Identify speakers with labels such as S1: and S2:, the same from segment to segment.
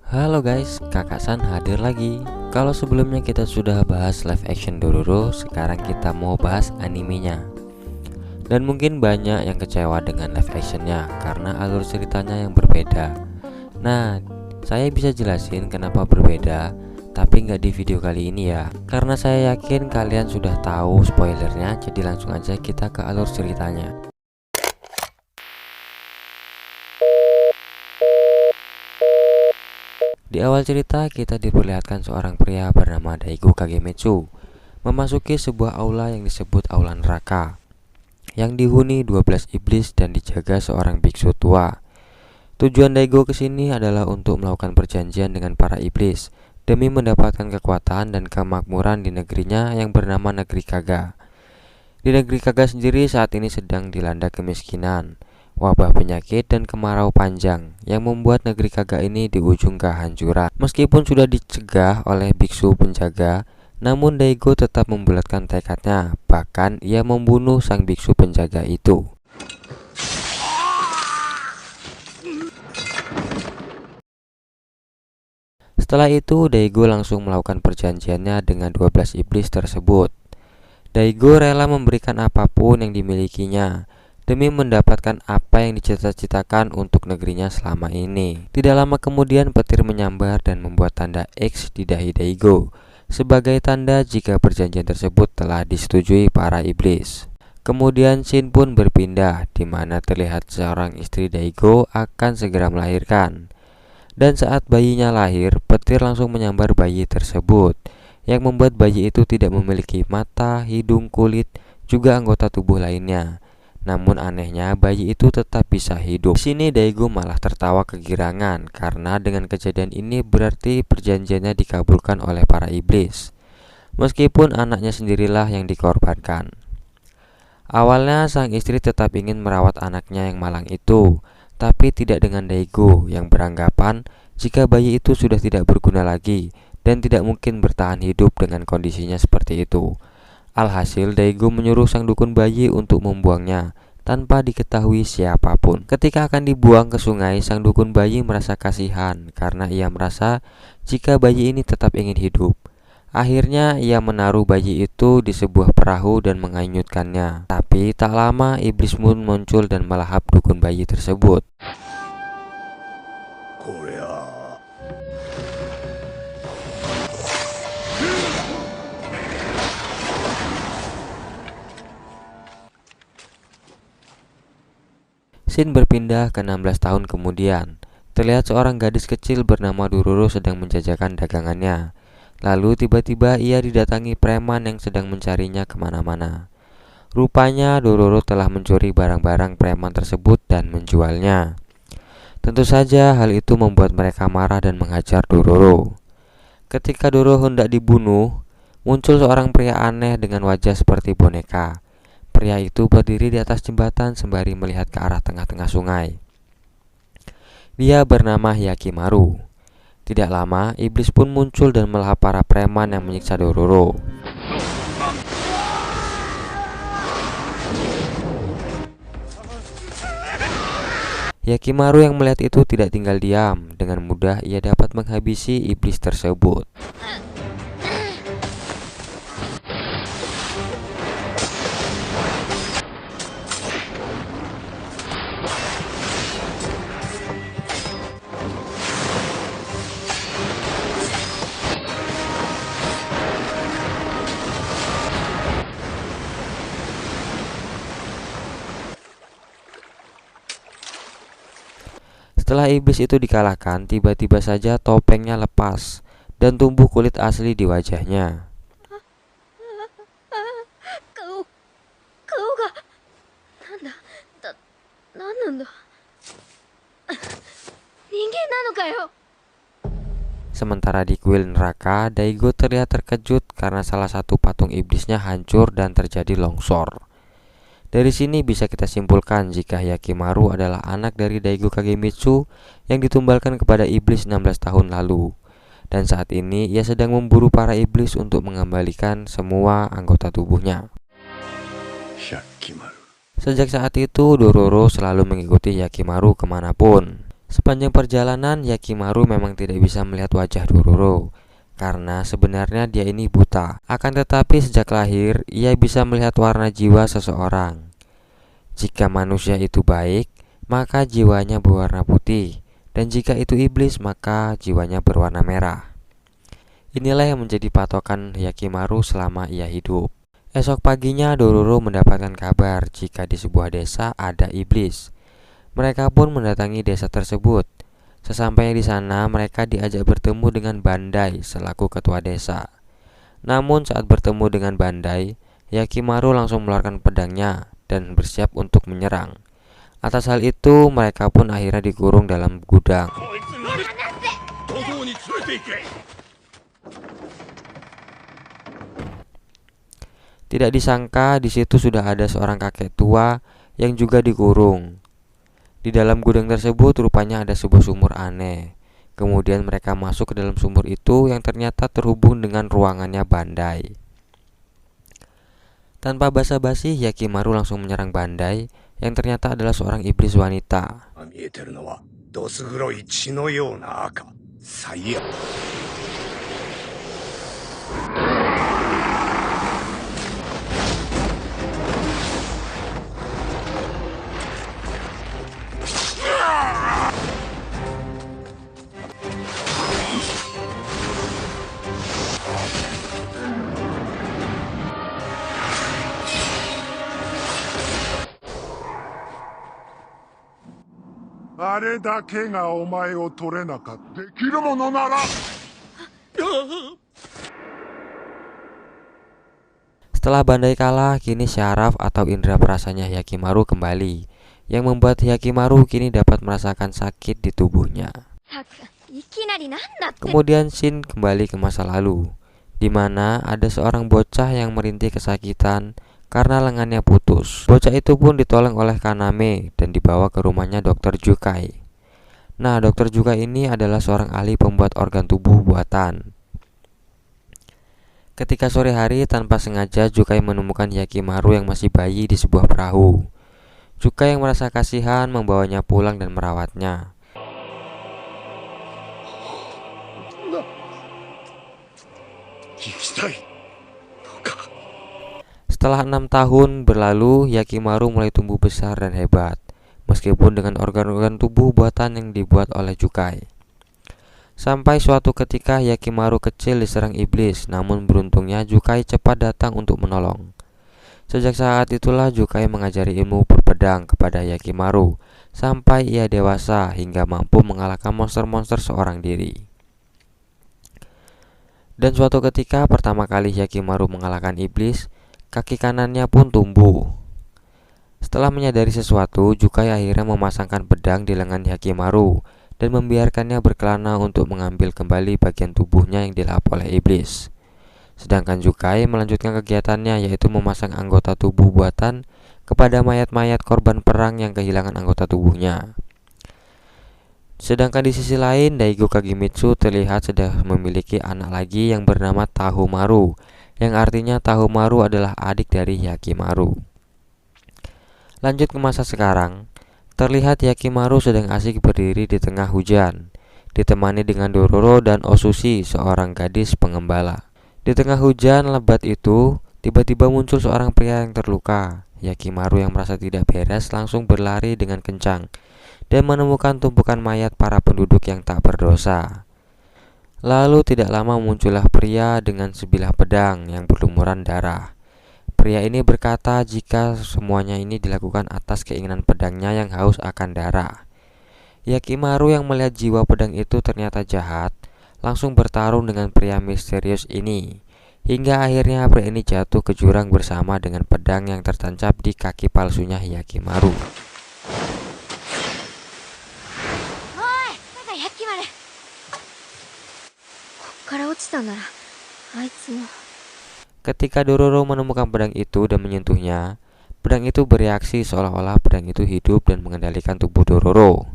S1: Halo guys, Kakak San hadir lagi. Kalau sebelumnya kita sudah bahas live action Dororo, sekarang kita mau bahas animenya. Dan mungkin banyak yang kecewa dengan live actionnya karena alur ceritanya yang berbeda. Nah, saya bisa jelasin kenapa berbeda, tapi nggak di video kali ini ya. Karena saya yakin kalian sudah tahu spoilernya, jadi langsung aja kita ke alur ceritanya. Di awal cerita kita diperlihatkan seorang pria bernama Daigo Kagemitsu memasuki sebuah aula yang disebut aula neraka, yang dihuni 12 iblis dan dijaga seorang biksu tua. Tujuan Daigo kesini adalah untuk melakukan perjanjian dengan para iblis demi mendapatkan kekuatan dan kemakmuran di negerinya yang bernama Negeri Kaga. Di Negeri Kaga sendiri saat ini sedang dilanda kemiskinan, wabah penyakit dan kemarau panjang yang membuat negeri Kaga ini di ujung kehancuran. Meskipun sudah dicegah oleh biksu penjaga, namun Daigo tetap membulatkan tekadnya. Bahkan ia membunuh sang biksu penjaga itu. Setelah itu Daigo langsung melakukan perjanjiannya dengan 12 iblis tersebut. Daigo rela memberikan apapun yang dimilikinya demi mendapatkan apa yang dicita-citakan untuk negerinya selama ini. Tidak lama kemudian petir menyambar dan membuat tanda X di dahi Daigo sebagai tanda jika perjanjian tersebut telah disetujui para iblis. Kemudian scene pun berpindah di mana terlihat seorang istri Daigo akan segera melahirkan. Dan saat bayinya lahir, petir langsung menyambar bayi tersebut yang membuat bayi itu tidak memiliki mata, hidung, kulit, juga anggota tubuh lainnya. Namun anehnya bayi itu tetap bisa hidup. Di sini Daigo malah tertawa kegirangan karena dengan kejadian ini berarti perjanjiannya dikabulkan oleh para iblis. Meskipun anaknya sendirilah yang dikorbankan. Awalnya sang istri tetap ingin merawat anaknya yang malang itu, tapi tidak dengan Daigo yang beranggapan jika bayi itu sudah tidak berguna lagi dan tidak mungkin bertahan hidup dengan kondisinya seperti itu. Alhasil Daigo menyuruh sang dukun bayi untuk membuangnya tanpa diketahui siapapun. Ketika akan dibuang ke sungai, sang dukun bayi merasa kasihan karena ia merasa jika bayi ini tetap ingin hidup. Akhirnya ia menaruh bayi itu di sebuah perahu dan menghanyutkannya. Tapi tak lama iblis pun muncul dan melahap dukun bayi tersebut. Scene berpindah ke 16 tahun kemudian. Terlihat seorang gadis kecil bernama Dororo sedang menjajakan dagangannya. Lalu tiba-tiba ia didatangi preman yang sedang mencarinya kemana-mana. Rupanya Dororo telah mencuri barang-barang preman tersebut dan menjualnya. Tentu saja hal itu membuat mereka marah dan menghajar Dororo. Ketika Dororo hendak dibunuh, muncul seorang pria aneh dengan wajah seperti boneka. Pria itu berdiri di atas jembatan sembari melihat ke arah tengah-tengah sungai. Dia bernama Hyakimaru. Tidak lama, iblis pun muncul dan melahap para preman yang menyiksa Dororo. Hyakimaru yang melihat itu tidak tinggal diam. Dengan mudah ia dapat menghabisi iblis tersebut. Setelah iblis itu dikalahkan, tiba-tiba saja topengnya lepas dan tumbuh kulit asli di wajahnya. Sementara di kuil neraka, Daigo terlihat terkejut karena salah satu patung iblisnya hancur dan terjadi longsor. Dari sini bisa kita simpulkan jika Hyakimaru adalah anak dari Daigo Kagemitsu yang ditumbalkan kepada iblis 16 tahun lalu. Dan saat ini ia sedang memburu para iblis untuk mengembalikan semua anggota tubuhnya. Sejak saat itu Dororo selalu mengikuti Hyakimaru kemanapun. Sepanjang perjalanan, Yakimaru memang tidak bisa melihat wajah Dororo karena sebenarnya dia ini buta. Akan tetapi sejak lahir, ia bisa melihat warna jiwa seseorang. Jika manusia itu baik, maka jiwanya berwarna putih, dan jika itu iblis, maka jiwanya berwarna merah. Inilah yang menjadi patokan Yakimaru selama ia hidup. Esok paginya Dororo mendapatkan kabar jika di sebuah desa ada iblis. Mereka pun mendatangi desa tersebut. Sesampainya di sana, mereka diajak bertemu dengan Bandai selaku ketua desa. Namun saat bertemu dengan Bandai, Yakimaru langsung mengeluarkan pedangnya dan bersiap untuk menyerang. Atas hal itu, mereka pun akhirnya dikurung dalam gudang. Tidak disangka di situ sudah ada seorang kakek tua yang juga dikurung. Di dalam gudang tersebut rupanya ada sebuah sumur aneh. Kemudian mereka masuk ke dalam sumur itu yang ternyata terhubung dengan ruangannya Bandai. Tanpa basa-basi, Yakimaru langsung menyerang Bandai yang ternyata adalah seorang iblis wanita. Setelah Bandai kalah, kini syaraf atau indera perasanya Yakimaru kembali, yang membuat Yakimaru kini dapat merasakan sakit di tubuhnya. Kemudian Shin kembali ke masa lalu, di mana ada seorang bocah yang merintih kesakitan karena lengannya putus. Bocah itu pun ditolong oleh Kaname dan dibawa ke rumahnya Dr. Jukai. Nah, Dr. Jukai ini adalah seorang ahli pembuat organ tubuh buatan. Ketika sore hari, tanpa sengaja Jukai menemukan Yakimaru yang masih bayi di sebuah perahu. Jukai yang merasa kasihan membawanya pulang dan merawatnya. Setelah 6 tahun berlalu, Yakimaru mulai tumbuh besar dan hebat, meskipun dengan organ-organ tubuh buatan yang dibuat oleh Jukai. Sampai suatu ketika Yakimaru kecil diserang iblis, namun beruntungnya Jukai cepat datang untuk menolong. Sejak saat itulah Jukai mengajari ilmu berpedang kepada Yakimaru sampai ia dewasa hingga mampu mengalahkan monster-monster seorang diri. Dan suatu ketika pertama kali Yakimaru mengalahkan iblis, kaki kanannya pun tumbuh. Setelah menyadari sesuatu, Jukai akhirnya memasangkan pedang di lengan Yakimaru dan membiarkannya berkelana untuk mengambil kembali bagian tubuhnya yang dilahap oleh iblis. Sedangkan Jukai melanjutkan kegiatannya, yaitu memasang anggota tubuh buatan kepada mayat-mayat korban perang yang kehilangan anggota tubuhnya. Sedangkan di sisi lain, Daigo Kagemitsu terlihat sudah memiliki anak lagi yang bernama Tahumaru, yang artinya Tahumaru adalah adik dari Yakimaru. Lanjut ke masa sekarang, terlihat Yakimaru sedang asik berdiri di tengah hujan, ditemani dengan Dororo dan Osushi, seorang gadis pengembala. Di tengah hujan lebat itu, tiba-tiba muncul seorang pria yang terluka. Yakimaru yang merasa tidak beres langsung berlari dengan kencang dan menemukan tumpukan mayat para penduduk yang tak berdosa. Lalu tidak lama muncullah pria dengan sebilah pedang yang berlumuran darah. Pria ini berkata jika semuanya ini dilakukan atas keinginan pedangnya yang haus akan darah. Yakimaru yang melihat jiwa pedang itu ternyata jahat, langsung bertarung dengan pria misterius ini, hingga akhirnya pria ini jatuh ke jurang bersama dengan pedang yang tertancap di kaki palsunya Yakimaru. Ketika Dororo menemukan pedang itu dan menyentuhnya, pedang itu bereaksi seolah-olah pedang itu hidup dan mengendalikan tubuh Dororo.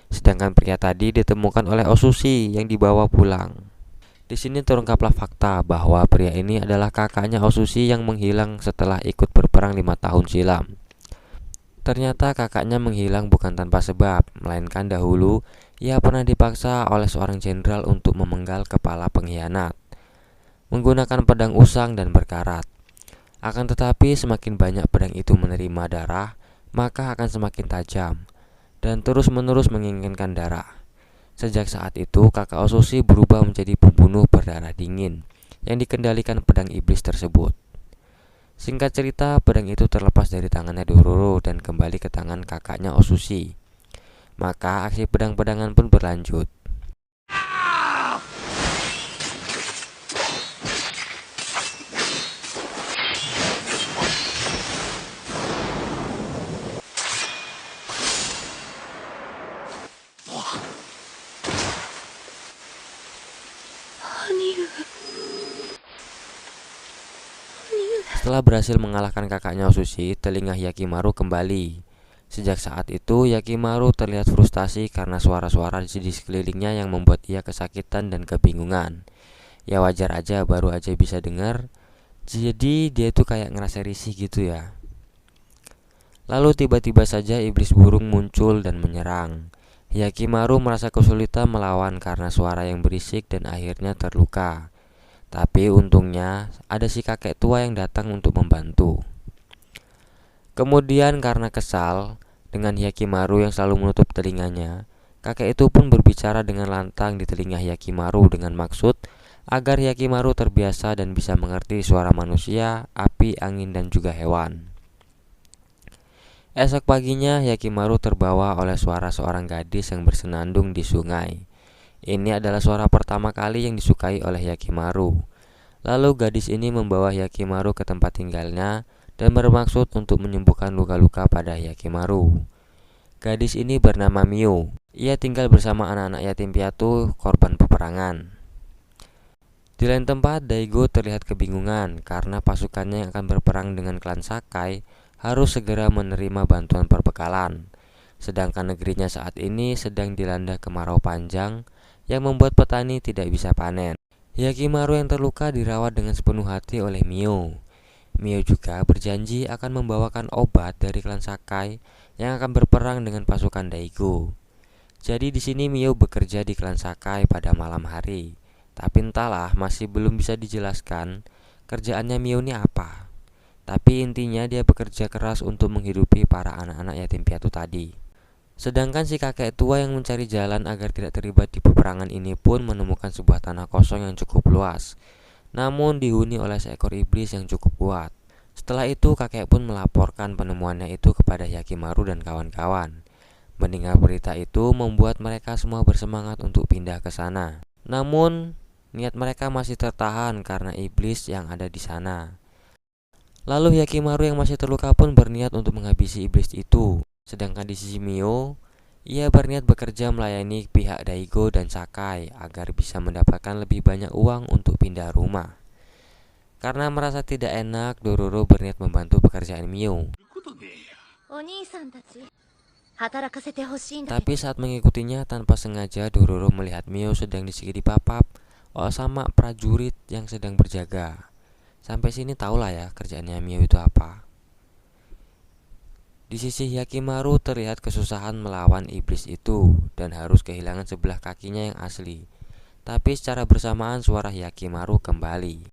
S1: Sedangkan pria tadi ditemukan oleh Osushi yang dibawa pulang. Di sini terungkaplah fakta bahwa pria ini adalah kakaknya Osushi yang menghilang setelah ikut berperang 5 tahun silam. Ternyata kakaknya menghilang bukan tanpa sebab, melainkan dahulu ia pernah dipaksa oleh seorang jenderal untuk memenggal kepala pengkhianat menggunakan pedang usang dan berkarat. Akan tetapi semakin banyak pedang itu menerima darah, maka akan semakin tajam dan terus-menerus menginginkan darah. Sejak saat itu, kakak Osushi berubah menjadi pembunuh berdarah dingin yang dikendalikan pedang iblis tersebut. Singkat cerita, pedang itu terlepas dari tangannya Dororo dan kembali ke tangan kakaknya Osushi. Maka aksi pedang-pedangan pun berlanjut. Setelah berhasil mengalahkan kakaknya Osushi, telinga Hyakimaru kembali. Sejak saat itu, Hyakimaru terlihat frustasi karena suara-suara di sekelilingnya yang membuat ia kesakitan dan kebingungan. Ya wajar aja, baru aja bisa dengar. Jadi dia tuh kayak ngerasa risih gitu ya. Lalu tiba-tiba saja iblis burung muncul dan menyerang. Hyakimaru merasa kesulitan melawan karena suara yang berisik dan akhirnya terluka. Tapi untungnya ada si kakek tua yang datang untuk membantu. Kemudian karena kesal dengan Hyakimaru yang selalu menutup telinganya, kakek itu pun berbicara dengan lantang di telinga Hyakimaru dengan maksud agar Hyakimaru terbiasa dan bisa mengerti suara manusia, api, angin, dan juga hewan. Esok paginya Hyakimaru terbawa oleh suara seorang gadis yang bersenandung di sungai. Ini adalah suara pertama kali yang disukai oleh Hyakimaru. Lalu gadis ini membawa Hyakimaru ke tempat tinggalnya dan bermaksud untuk menyembuhkan luka-luka pada Hyakimaru. Gadis ini bernama Mio. Ia tinggal bersama anak-anak yatim piatu korban peperangan. Di lain tempat, Daigo terlihat kebingungan karena pasukannya yang akan berperang dengan klan Sakai harus segera menerima bantuan perbekalan. Sedangkan negerinya saat ini sedang dilanda kemarau panjang yang membuat petani tidak bisa panen. Hyakimaru yang terluka dirawat dengan sepenuh hati oleh Mio. Mio juga berjanji akan membawakan obat dari klan Sakai yang akan berperang dengan pasukan Daigo. Jadi di sini Mio bekerja di klan Sakai pada malam hari. Tapi entahlah, masih belum bisa dijelaskan kerjaannya Mio ini apa. Tapi intinya dia bekerja keras untuk menghidupi para anak-anak yatim piatu tadi. Sedangkan si kakek tua yang mencari jalan agar tidak terlibat di peperangan ini pun menemukan sebuah tanah kosong yang cukup luas, namun dihuni oleh seekor iblis yang cukup kuat. Setelah itu kakek pun melaporkan penemuannya itu kepada Hyakimaru dan kawan-kawan. Mendengar berita itu membuat mereka semua bersemangat untuk pindah ke sana. Namun niat mereka masih tertahan karena iblis yang ada di sana. Lalu Hyakimaru yang masih terluka pun berniat untuk menghabisi iblis itu. Sedangkan di sisi Mio, ia berniat bekerja melayani pihak Daigo dan Sakai agar bisa mendapatkan lebih banyak uang untuk pindah rumah. Karena merasa tidak enak, Dororo berniat membantu pekerjaan Mio. Tapi saat mengikutinya tanpa sengaja, Dororo melihat Mio sedang disikidi papap sama prajurit yang sedang berjaga. Sampai sini tahulah ya kerjaannya Mio itu apa. Di sisi Hyakimaru terlihat kesusahan melawan iblis itu dan harus kehilangan sebelah kakinya yang asli. Tapi secara bersamaan suara Hyakimaru kembali.